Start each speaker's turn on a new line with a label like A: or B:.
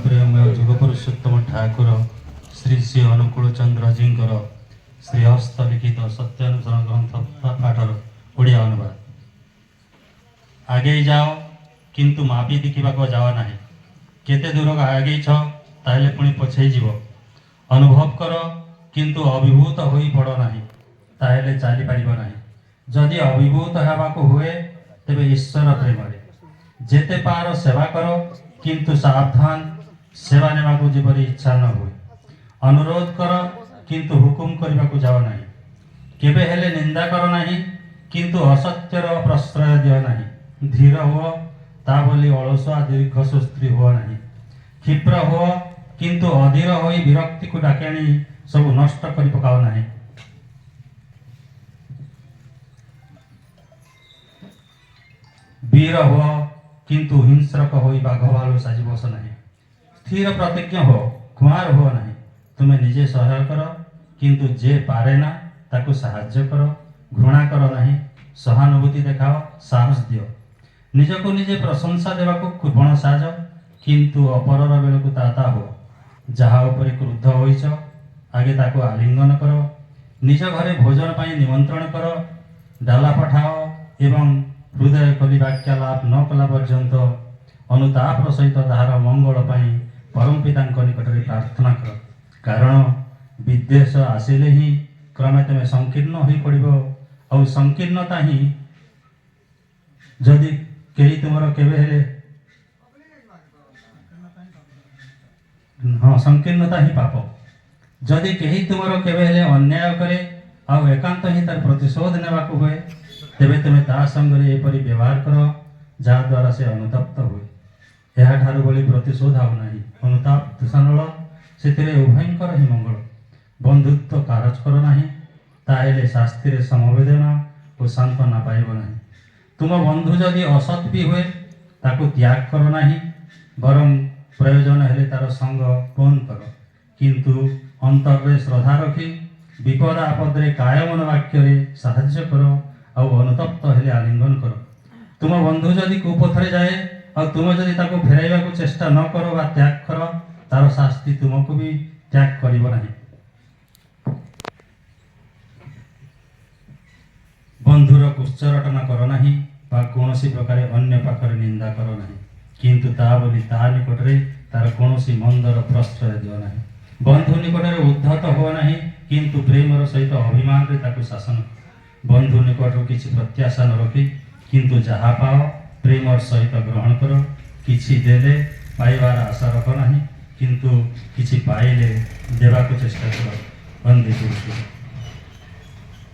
A: प्रेमय जुग पुरुषोत्तम ठाकुर श्री श्री अनुकूल चंद्र जींकर श्री हस्तलिखित सत्यानुसरण ग्रंथ पाठर ओडिया अनुवाद। आगे जाओ किंतु मापी देखा जाओ ना। केते दूर आगे ताहले पुणी पछे जीव। अनुभव कर किंतु अभिभूत होई पड़ ना ताहले चली पार ना। जदि अभिभूत होगाक हुए तेबे ईश्वर प्रेम जेते पार सेवा कर किंतु सावधान सेवा नेबाकू जेपरी इच्छा न हुए। अनुरोध कर किंतु हुकुम करने को जाओ ना। केबे हेले निंदा कर ना किंतु असत्यर प्रश्रय दियो ना। धीर हुआ ता बोली अलसुआ दीर्घ सुस्त्री हुआ ना। क्षिप्र हुआ किंतु अधीर होई विरक्ति को डाकेणी सब नष्ट कर पकाओ ना। वीर हुआ किंतु हिंस्रक होई बाघ भालू साजी बस ना। स्थिर प्रतिज्ञ हो कुमार हुआ ना। तुम्हें निजे सहय कर किंतु जे पारे ना ताकू साहाय्य कर। घृणा कर ना सहानुभूति देखाओ साहस दियो। निज को निजे प्रशंसा देवाको कृपण साज किंतु अपरर बेलू ताता हो। जहा उपरे क्रुद्ध होइछ आगे ताको आलिंगन कर। निज घरे भोजन पाई निमंत्रण कर। डाला पठाओ एवं हृदय खोली वाक्यालाप न कला पर्यंत अनुतापर सहित ताहार मंगल पाई परम पिता निकट में प्रार्थना कर। कारण विद्वेष आसिले ही क्रमे तुम संकीर्ण हो पड़ो। आ संकीर्णता ही जदि कहीं तुम केवे हेले हाँ संकीर्णता ही पाप। जदि कहीं तुम केवे हेले अन्याय करे आ एकांत ही तार प्रतिशोध नेबाक हुए तेबे तुम ता संगे एपरी व्यवहार कर जहाँ द्वारा से अनुतप्त हुए। यह ठारू बड़ी प्रतिशोध आउ ना। अनुताप तुषानल से उभयंकर ही मंगल। बंधुत्व कारज कर ना ताहेले शास्त्री समवेदना और सांत्वना पाइब ना। तुम बंधु जदि असत भी हुए ताकू त्याग कर ना बरं प्रयोजन हेले तार संग कौन कर। किंतु अंतर श्रद्धा रखी विपद आपदे कायमन वाक्य साहाय्य कर और अनुतप्त हेले आलिंगन कर। तुम बंधु जदि कुपथरे जाए और तुम जदि ताको फेराइबा को चेष्टा न कर बा त्याग कर तार शास्ति तुमको भी त्याग करिब नाही। बंधुर कुश्चरटना कर नाही बा कोनोसी प्रकार अन्य पाखरे निंदा कर नाही। किंतु ता बोली ता निकटरे तार कोनोसी मंदर प्रश्रय दियो नाही। बंधु निकटरे उद्धत हो नाही किंतु प्रेमर सहित अभिमान रे ताको शासन। बंधु निकटरू किछि प्रत्याशा न रखी किंतु जहा पाओ प्रेमर सहित ग्रहण कर। किछि देले पाइबार आशा रख नाही किंतु किछि पाइले देबाको चेष्टा कर। वंदे गुरुदेव।